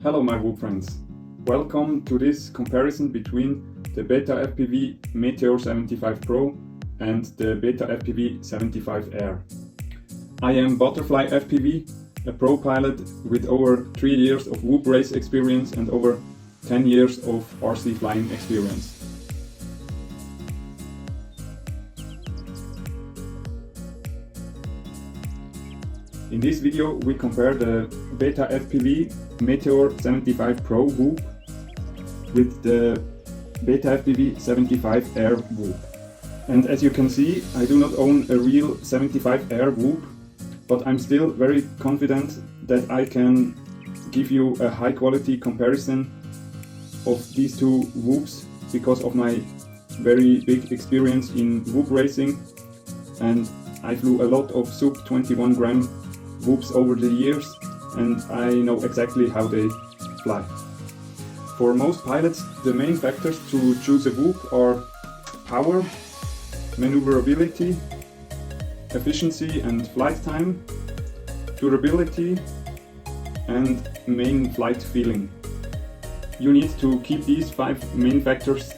Hello my whoop friends, welcome to this comparison between the BetaFPV Meteor 75 Pro and the BetaFPV 75 Air. I am Butterfly FPV, a pro pilot with over 3 years of whoop race experience and over 10 years of RC flying experience. In this video we compare the BetaFPV Meteor 75 Pro whoop with the BetaFPV 75 Air whoop. And as you can see, I do not own a real 75 Air whoop, but I'm still very confident that I can give you a high quality comparison of these two whoops because of my very big experience in whoop racing, and I flew a lot of sub 21 gram whoops over the years and I know exactly how they fly. For most pilots, the main factors to choose a whoop are power, maneuverability, efficiency and flight time, durability, and main flight feeling. You need to keep these 5 main factors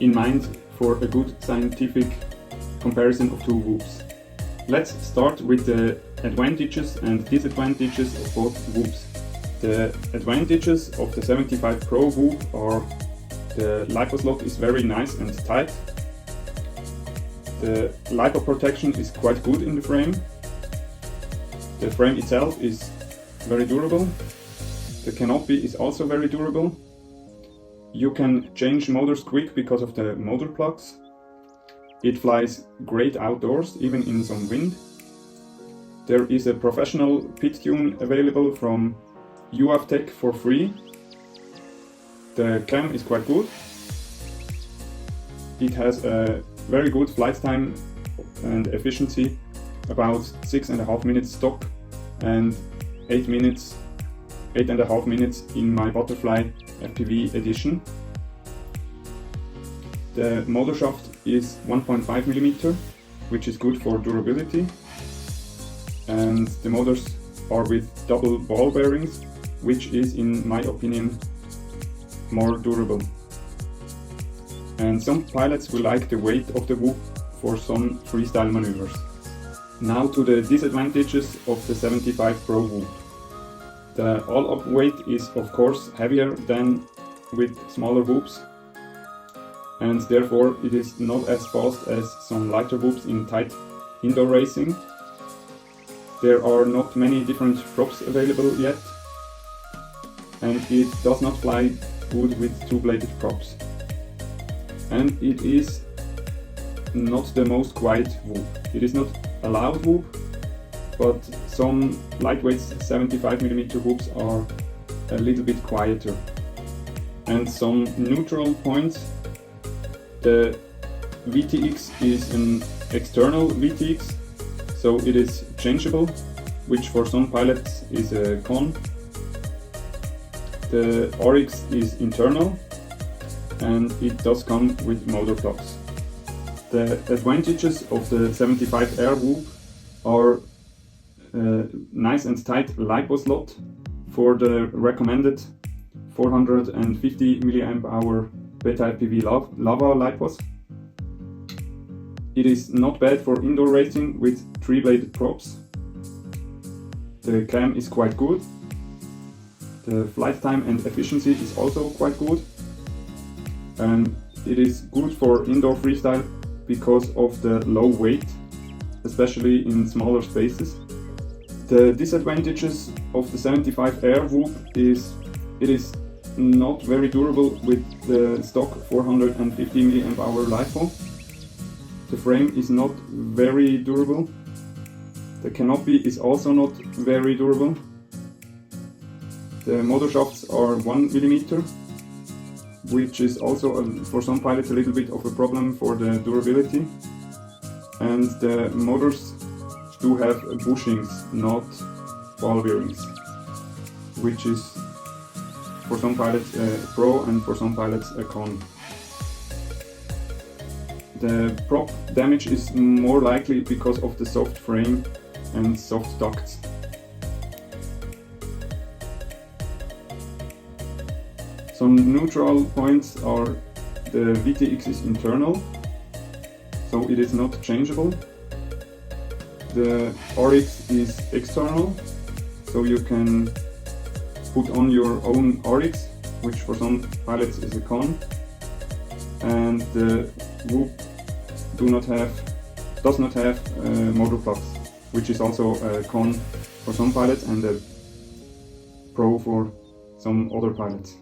in mind for a good scientific comparison of two whoops. Let's start with the advantages and disadvantages of both whoops. The advantages of the 75 Pro whoop are the lipo slot is very nice and tight. The lipo protection is quite good in the frame. The frame itself is very durable. The canopy is also very durable. You can change motors quick because of the motor plugs. It flies great outdoors, even in some wind. There is a professional pit tune available from UAVTech for free. The cam is quite good. It has a very good flight time and efficiency, about 6.5 minutes stock and 8.5 minutes in my Butterfly FPV edition. The motor shaft is 1.5 mm, which is good for durability, and the motors are with double ball bearings, which is, in my opinion, more durable. And some pilots will like the weight of the whoop for some freestyle maneuvers. Now to the disadvantages of the 75 Pro whoop. The all-up weight is of course heavier than with smaller whoops, and therefore it is not as fast as some lighter whoops in tight indoor racing. There are not many different props available yet, and it does not fly good with two-bladed props. And it is not the most quiet whoop. It is not a loud whoop, but some lightweight 75mm whoops are a little bit quieter. And some neutral points. The VTX is an external VTX, so it is changeable, which for some pilots is a con. The RX is internal and it does come with motor plugs. The advantages of the 75 Air whoop are nice and tight lipo slot for the recommended 450 mAh BetaFPV lava lipos. It is not bad for indoor racing with 3-bladed props. The cam is quite good. The flight time and efficiency is also quite good. And it is good for indoor freestyle because of the low weight, especially in smaller spaces. The disadvantages of the 75 Air whoop is it is not very durable with the stock 450 mAh lipo. The frame is not very durable. The canopy is also not very durable. The motor shafts are 1 mm, which is also for some pilots a little bit of a problem for the durability. And the motors do have bushings, not ball bearings, which is for some pilots a pro and for some pilots a con. The prop damage is more likely because of the soft frame and soft ducts. Some neutral points are the VTX is internal, so it is not changeable. The RX is external, so you can put on your own RX, which for some pilots is a con. And the Whoop does not have motor plugs, which is also a con for some pilots and a pro for some other pilots.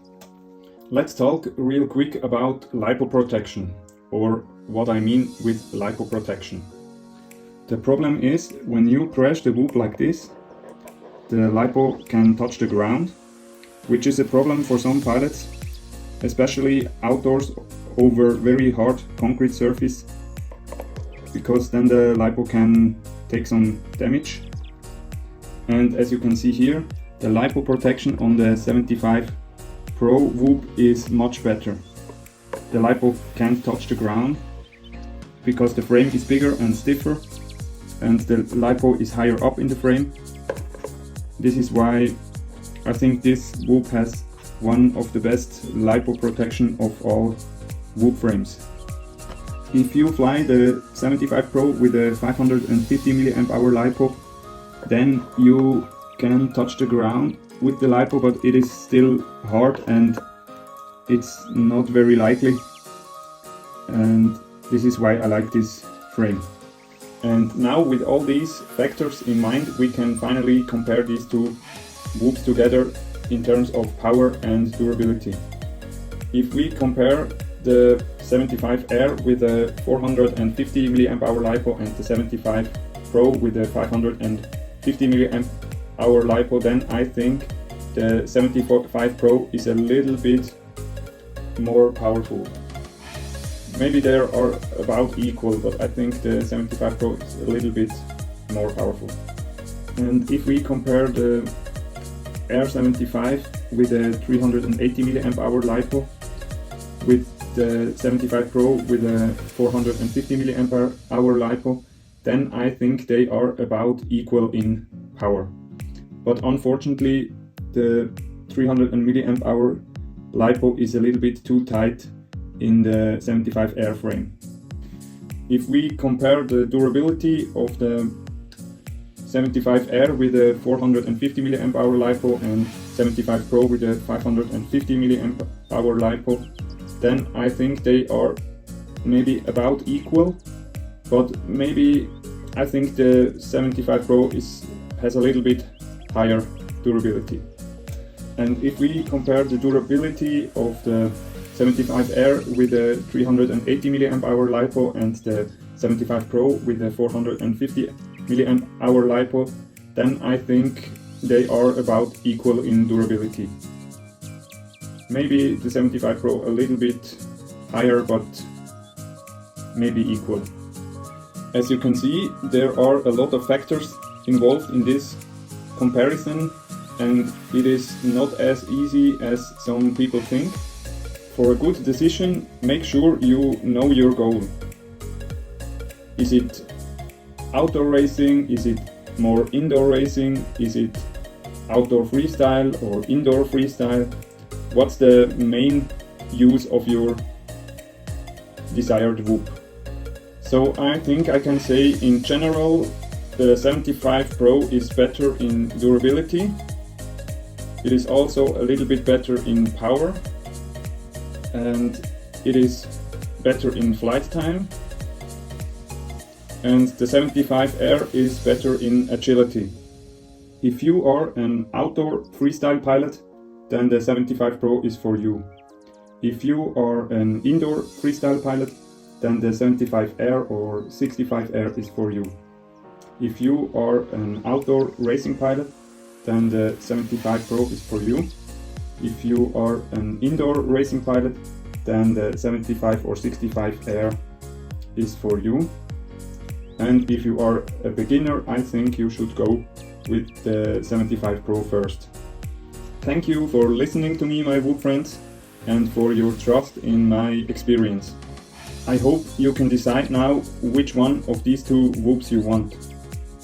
Let's talk real quick about lipo protection, or what I mean with lipo protection. The problem is, when you crash the Whoop like this, the lipo can touch the ground, which is a problem for some pilots, especially outdoors over very hard concrete surface, because then the lipo can take some damage. And as you can see here, the lipo protection on the 75 Pro Whoop is much better. The lipo can't touch the ground because the frame is bigger and stiffer, and the lipo is higher up in the frame. This is why I think this Whoop has one of the best lipo protection of all Whoop frames. If you fly the 75 Pro with a 550 mAh lipo, then you can touch the ground with the lipo, but it is still hard and it's not very likely, and this is why I like this frame. And now, with all these factors in mind, we can finally compare these two Whoops together in terms of power and durability. If we compare the 75 Air with a 450 mAh lipo and the 75 Pro with a 550 mAh lipo, then I think the 75 Pro is a little bit more powerful. Maybe they are about equal, but I think the 75 Pro is a little bit more powerful. And if we compare the Air75 with a 380 mAh lipo with the 75 Pro with a 450 mAh lipo, then I think they are about equal in power. But unfortunately, the 300 mAh lipo is a little bit too tight in the 75 Air frame. If we compare the durability of the 75 Air with a 450 mAh lipo and 75 Pro with a 550 mAh lipo, then I think they are maybe about equal, but maybe I think the 75 Pro has a little bit higher durability. And if we compare the durability of the 75 Air with a 380 mAh lipo and the 75 Pro with a 450 mAh lipo, then I think they are about equal in durability. Maybe the 75 Pro a little bit higher, but maybe equal. As you can see, there are a lot of factors involved in this comparison, and it is not as easy as some people think. For a good decision, make sure you know your goal. Is it outdoor racing? Is it more indoor racing? Is it outdoor freestyle or indoor freestyle? What's the main use of your desired Whoop? So I think I can say in general the 75 Pro is better in durability. It is also a little bit better in power, and it is better in flight time. And the 75 Air is better in agility. If you are an outdoor freestyle pilot, then the 75 Pro is for you. If you are an indoor freestyle pilot, then the 75 Air or 65 Air is for you. If you are an outdoor racing pilot, then the 75 Pro is for you. If you are an indoor racing pilot, then the 75 or 65 Air is for you. And if you are a beginner, I think you should go with the 75 Pro first. Thank you for listening to me, my Whoop friends, and for your trust in my experience. I hope you can decide now which one of these two Whoops you want.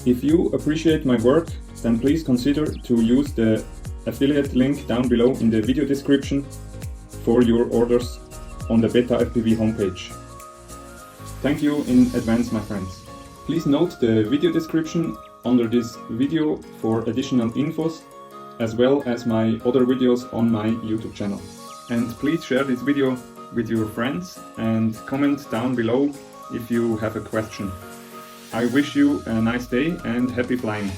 If you appreciate my work, then please consider to use the affiliate link down below in the video description. for your orders on the BetaFPV homepage. Thank you in advance, my friends. Please note the video description under this video for additional infos, as well as my other videos on my YouTube channel. And please share this video with your friends and comment down below if you have a question. I wish you a nice day and happy flying!